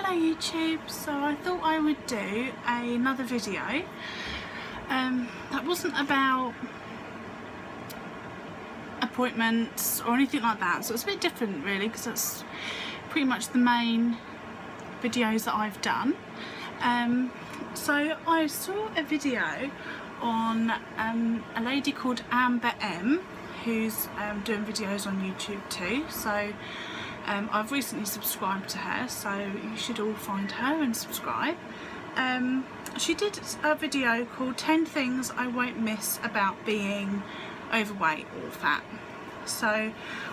Hello YouTube, so I thought I would do another video that wasn't about appointments or anything like that, so it's a bit different really, because that's pretty much the main videos that I've done. So I saw a video on a lady called Amber M, who's doing videos on YouTube too, so I've recently subscribed to her, so you should all find her and subscribe. She did a video called 10 Things I Won't Miss About Being Overweight or Fat. So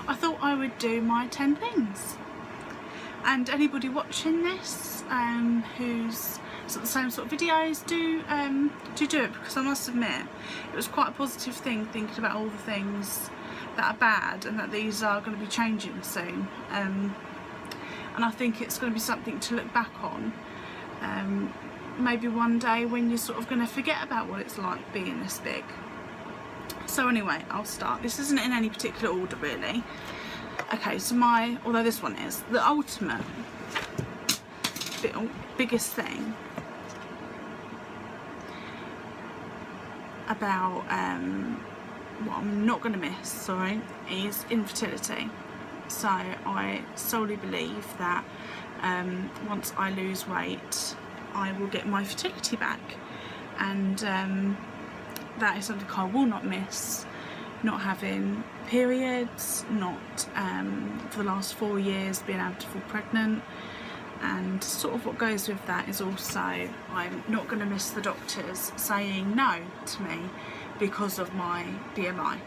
I thought I would do my 10 things. And anybody watching this who's got the same sort of videos, do it, because I must admit it was quite a positive thing, thinking about all the things that are bad and that these are going to be changing soon, and I think it's going to be something to look back on maybe one day when you're sort of going to forget about what it's like being this big. So anyway, I'll start. This isn't in any particular order really. Okay, so although this one is the ultimate biggest thing about what I'm not going to miss, is infertility. So I solely believe that once I lose weight, I will get my fertility back, and that is something I will not miss. Not having periods, not for the last 4 years being able to fall pregnant, and sort of what goes with that is also I'm not going to miss the doctors saying no to me because of my BMI.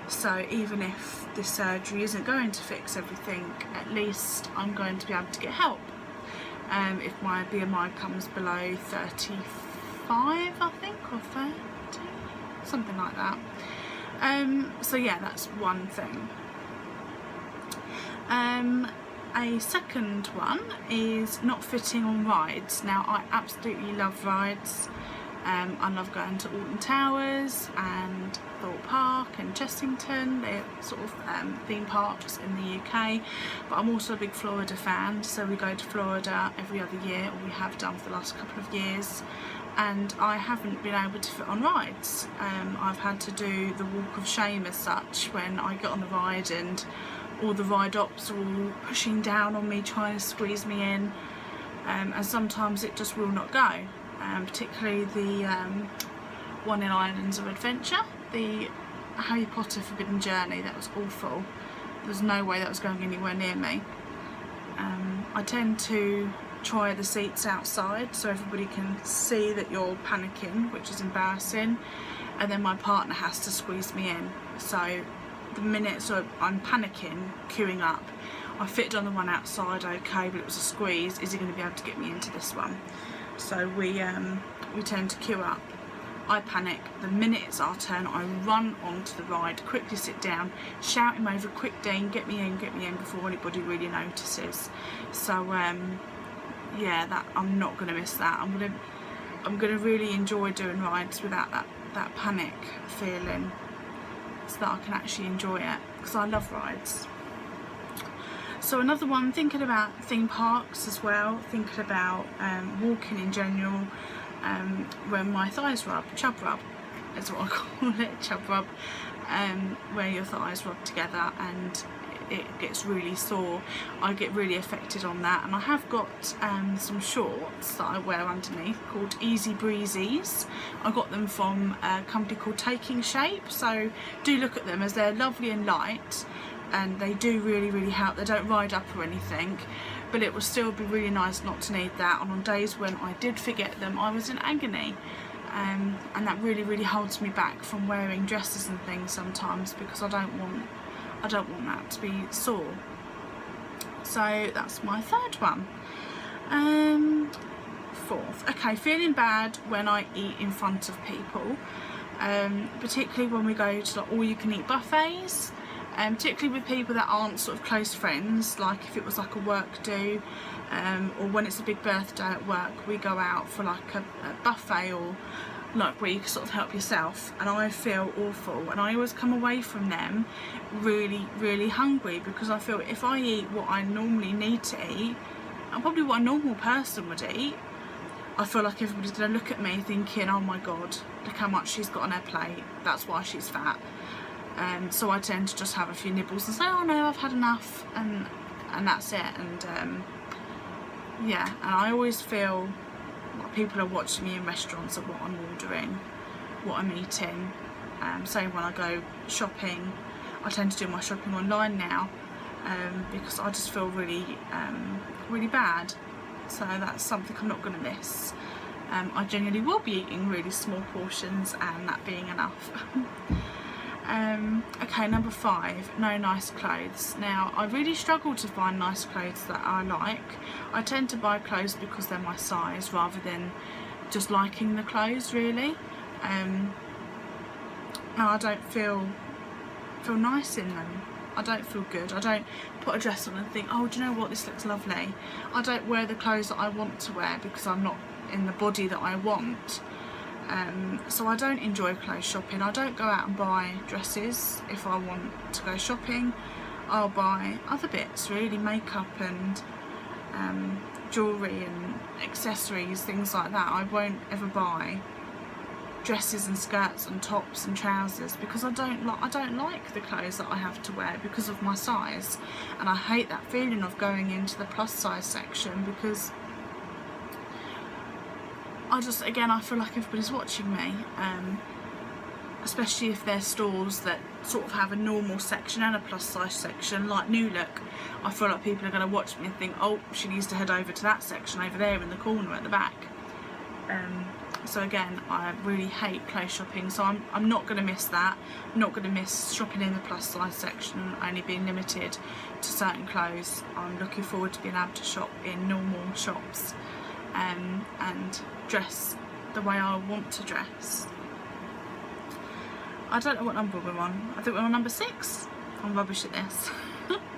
So even if this surgery isn't going to fix everything, at least I'm going to be able to get help if my BMI comes below 35, I think, or 30, something like that. So yeah, that's one thing. A second one is not fitting on rides. Now I absolutely love rides. I love going to Alton Towers and Thorpe Park and Chessington. They're sort of theme parks in the UK, but I'm also a big Florida fan, so we go to Florida every other year, or we have done for the last couple of years, and I haven't been able to fit on rides. I've had to do the walk of shame as such when I get on the ride and all the ride ops are all pushing down on me, trying to squeeze me in, and sometimes it just will not go. Particularly the one in Islands of Adventure, the Harry Potter Forbidden Journey. That was awful. There was no way that was going anywhere near me. I tend to try the seats outside so everybody can see that you're panicking, which is embarrassing, and then my partner has to squeeze me in. So the minute I'm panicking, queuing up, I fitted on the one outside, okay, but it was a squeeze. Is he going to be able to get me into this one? So we tend to queue up. I panic. The minute it's our turn, I run onto the ride, quickly sit down, shout him over, quick Dean, get me in, before anybody really notices. So yeah, that I'm not going to miss that. I'm gonna really enjoy doing rides without that panic feeling, so that I can actually enjoy it, because I love rides. So another one, thinking about theme parks as well, thinking about walking in general, when my thighs rub, chub rub is what I call it, chub rub, where your thighs rub together and it gets really sore. I get really affected on that, and I have got some shorts that I wear underneath called Easy Breezies. I got them from a company called Taking Shape, so do look at them, as they're lovely and light, and they do really help. They don't ride up or anything, but it would still be really nice not to need that. And on days when I did forget them, I was in agony, and that really holds me back from wearing dresses and things sometimes, because I don't want that to be sore. So that's my third one. Fourth, okay, feeling bad when I eat in front of people, particularly when we go to like all-you-can-eat buffets. Particularly with people that aren't sort of close friends, like if it was like a work do, or when it's a big birthday at work, we go out for like a buffet, or like where you can sort of help yourself, and I feel awful, and I always come away from them really hungry, because I feel if I eat what I normally need to eat, and probably what a normal person would eat, I feel like everybody's going to look at me thinking, oh my god, look how much she's got on her plate, that's why she's fat. So I tend to just have a few nibbles and say, oh no, I've had enough, and that's it. And yeah, and I always feel like people are watching me in restaurants at what I'm ordering, what I'm eating. Say when I go shopping, I tend to do my shopping online now, because I just feel really really bad. So that's something I'm not going to miss. I genuinely will be eating really small portions, and that being enough. Okay, number 5, no nice clothes. Now, I really struggle to find nice clothes that I like. I tend to buy clothes because they're my size rather than just liking the clothes, really. And I don't feel nice in them. I don't feel good. I don't put a dress on and think, oh, do you know what, this looks lovely. I don't wear the clothes that I want to wear because I'm not in the body that I want. So I don't enjoy clothes shopping. I don't go out and buy dresses if I want to go shopping. I'll buy other bits, really, makeup and jewellery and accessories, things like that. I won't ever buy dresses and skirts and tops and trousers because I don't like the clothes that I have to wear because of my size. And I hate that feeling of going into the plus size section because I feel like everybody's watching me, especially if they're stores that sort of have a normal section and a plus size section, like New Look. I feel like people are going to watch me and think, oh, she needs to head over to that section over there in the corner at the back. So again, I really hate clothes shopping, so I'm not going to miss that. I'm not going to miss shopping in the plus size section and only being limited to certain clothes. I'm looking forward to being able to shop in normal shops and dress the way I want to dress. I don't know what number we're on. I think we're on number 6. I'm rubbish at this.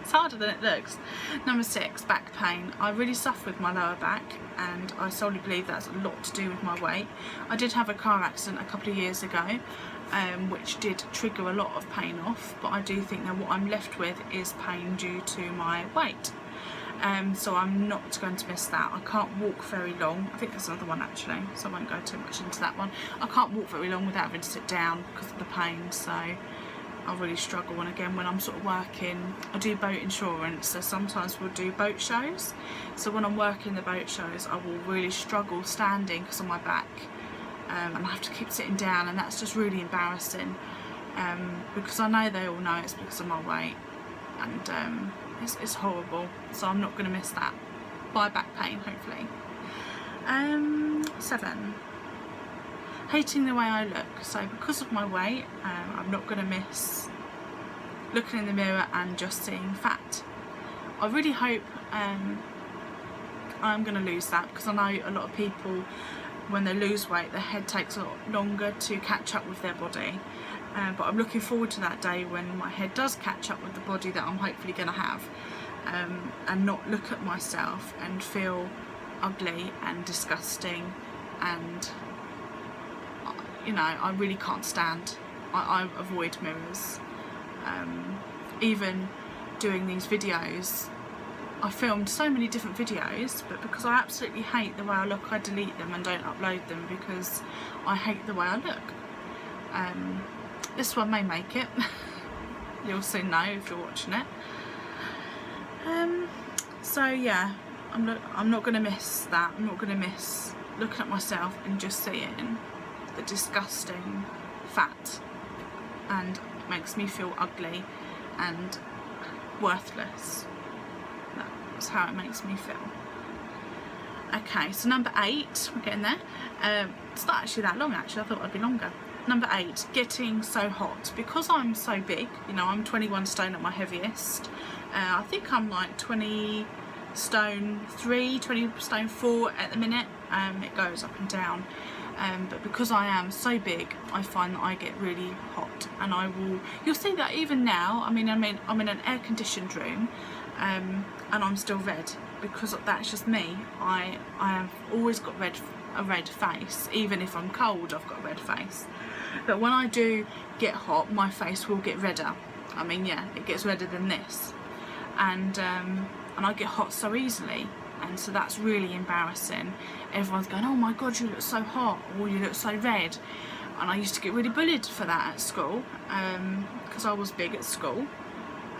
It's harder than it looks. Number 6, back pain. I really suffer with my lower back, and I solely believe that's a lot to do with my weight. I did have a car accident a couple of years ago, which did trigger a lot of pain off, but I do think that what I'm left with is pain due to my weight. So I'm not going to miss that. I can't walk very long. I think there's another one actually, so I won't go too much into that one. I can't walk very long without having to sit down because of the pain, so I really struggle. And again, when I'm sort of working, I do boat insurance, so sometimes we'll do boat shows. So when I'm working the boat shows, I will really struggle standing because of my back, and I have to keep sitting down, and that's just really embarrassing, because I know they all know it's because of my weight, and it's horrible. So I'm not going to miss that. By back pain, hopefully. 7, hating the way I look. So because of my weight, I'm not going to miss looking in the mirror and just seeing fat. I really hope I'm going to lose that, because I know a lot of people, when they lose weight, their head takes a lot longer to catch up with their body. But I'm looking forward to that day when my head does catch up with the body that I'm hopefully going to have, and not look at myself and feel ugly and disgusting, and you know, I really can't stand. I avoid mirrors. Even doing these videos, I filmed so many different videos, but because I absolutely hate the way I look, I delete them and don't upload them because I hate the way I look. This one may make it. You'll soon know if you're watching it. So yeah, I'm not going to miss that. I'm not going to miss looking at myself and just seeing the disgusting fat, and it makes me feel ugly and worthless. That's how it makes me feel. Okay, so number 8, we're getting there. It's not actually that long actually, I thought it'd be longer. Number 8, getting so hot. Because I'm so big, you know, I'm 21 stone at my heaviest. I think I'm like 20 stone 3, 20 stone 4 at the minute. It goes up and down. But because I am so big, I find that I get really hot, and you'll see that even now. I'm in an air-conditioned room, and I'm still red, because that's just me. I have always got a red face. Even if I'm cold, I've got a red face. But when I do get hot, my face will get redder. I mean, yeah, it gets redder than this, and I get hot so easily. and so that's really embarrassing. Everyone's going, oh my god, you look so hot, or you look so red. And I used to get really bullied for that at school, because I was big at school,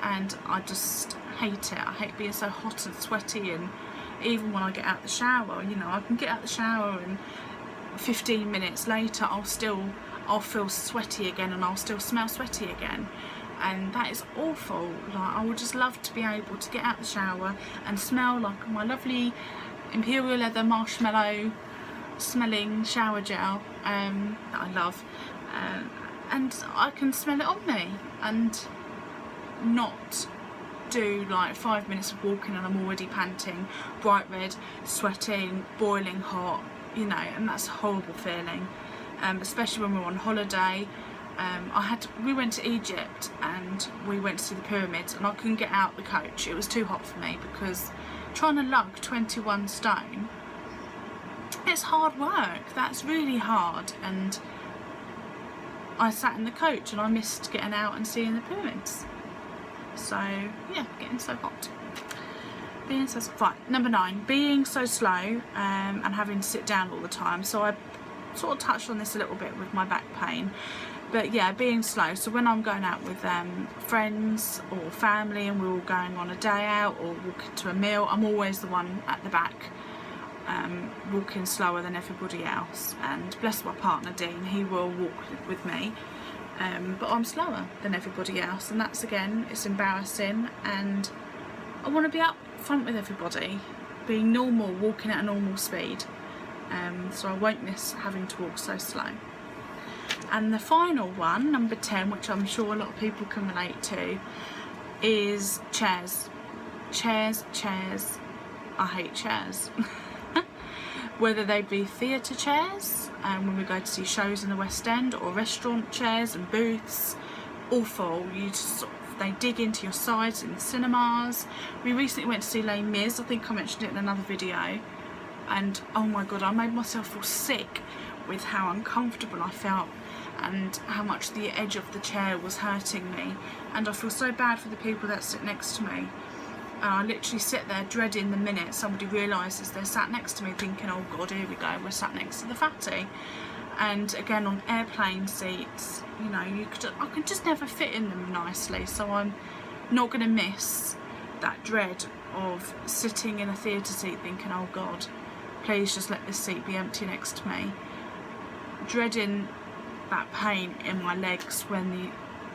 and I just hate it. I hate being so hot and sweaty, and even when I get out the shower, you know, I can get out the shower and 15 minutes later I'll feel sweaty again, and I'll still smell sweaty again, and that is awful. Like, I would just love to be able to get out the shower and smell like my lovely imperial leather marshmallow smelling shower gel that I love, and I can smell it on me, and not do like 5 minutes of walking and I'm already panting, bright red, sweating, boiling hot, you know, and that's a horrible feeling, especially when we're on holiday. We went to Egypt and we went to see the pyramids, and I couldn't get out the coach. It was too hot for me, because trying to lug 21 stone, it's hard work. That's really hard, and I sat in the coach and I missed getting out and seeing the pyramids. So yeah, getting so hot. Being so right. Number 9, being so slow and having to sit down all the time. So I sort of touched on this a little bit with my back pain, but yeah, being slow. So when I'm going out with friends or family and we're all going on a day out or walking to a meal, I'm always the one at the back, walking slower than everybody else. And bless my partner Dean, he will walk with me, but I'm slower than everybody else, and that's, again, it's embarrassing, and I want to be up front with everybody, being normal, walking at a normal speed, so I won't miss having to walk so slow. And the final one, number 10, which I'm sure a lot of people can relate to, is chairs. Chairs. I hate chairs. Whether they be theatre chairs, when we go to see shows in the West End, or restaurant chairs and booths, awful. You just they dig into your sides in the cinemas. We recently went to see Les Mis, I think I mentioned it in another video, and oh my god, I made myself feel sick with how uncomfortable I felt and how much the edge of the chair was hurting me, and I feel so bad for the people that sit next to me. I literally sit there dreading the minute somebody realises they're sat next to me, thinking, oh god, here we go, we're sat next to the fatty. And again, on airplane seats, you know, I can just never fit in them nicely, so I'm not going to miss that dread of sitting in a theatre seat thinking, oh god, please just let this seat be empty next to me. Dreading that pain in my legs when the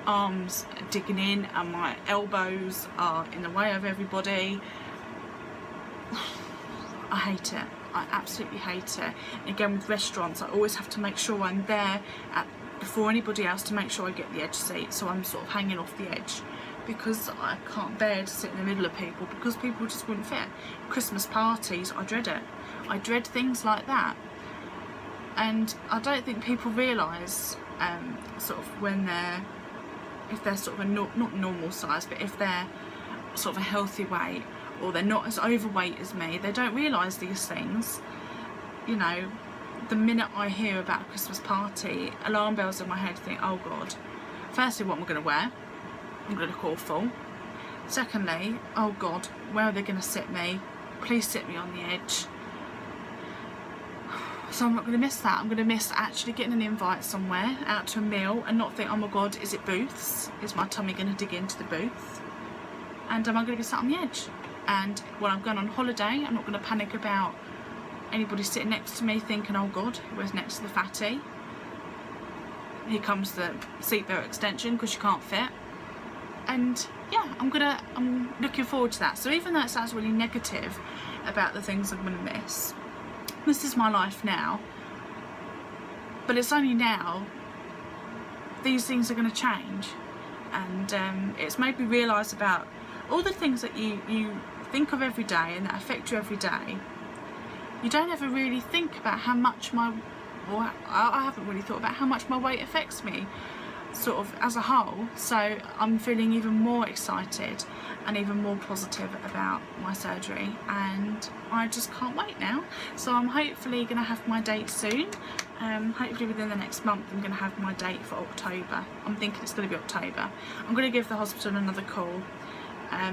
arms are digging in and my elbows are in the way of everybody. I hate it. I absolutely hate it. And again, with restaurants, I always have to make sure I'm there before anybody else to make sure I get the edge seat, so I'm sort of hanging off the edge, because I can't bear to sit in the middle of people, because people just wouldn't fit. Christmas parties, I dread it. I dread things like that, and I don't think people realise sort of when if they're sort of a not normal size, but if they're sort of a healthy weight, or they're not as overweight as me, they don't realise these things. You know, the minute I hear about a Christmas party, alarm bells in my head, think, oh god, firstly, what am I going to wear? I'm going to look awful. Secondly, oh god, where are they going to sit me? Please sit me on the edge. So I'm not going to miss that. I'm going to miss actually getting an invite somewhere, out to a meal, and not think, oh my god, is it booths? Is my tummy going to dig into the booth? And am I going to be sat on the edge? And when I'm going on holiday, I'm not going to panic about anybody sitting next to me thinking, oh god, who's next to the fatty? Here comes the seatbelt extension because you can't fit. And yeah, I'm looking forward to that. So even though it sounds really negative about the things I'm going to miss, this is my life now, but it's only now these things are going to change, and it's made me realise about all the things that you think of every day and that affect you every day. You don't ever really think about how much I haven't really thought about how much my weight affects me sort of as a whole, so I'm feeling even more excited and even more positive about my surgery, and I just can't wait now. So I'm hopefully going to have my date soon. Hopefully within the next month I'm going to have my date for October. I'm thinking it's going to be October. I'm going to give the hospital another call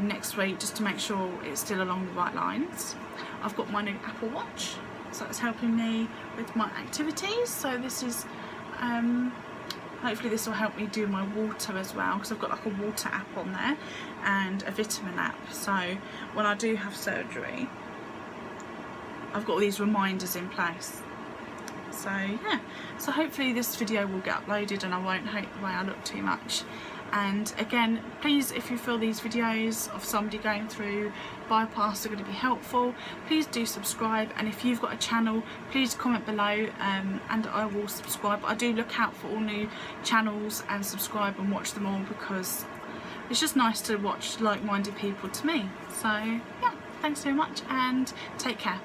next week just to make sure it's still along the right lines. I've got my new Apple Watch, so it's helping me with my activities. So this is hopefully this will help me do my water as well, because I've got like a water app on there and a vitamin app, so when I do have surgery I've got all these reminders in place. So yeah, so hopefully this video will get uploaded and I won't hate the way I look too much. And again, please, if you feel these videos of somebody going through bypass are going to be helpful, please do subscribe, and if you've got a channel, please comment below and I will subscribe. I do look out for all new channels and subscribe and watch them all, because it's just nice to watch like-minded people to me. So yeah, thanks so much and take care.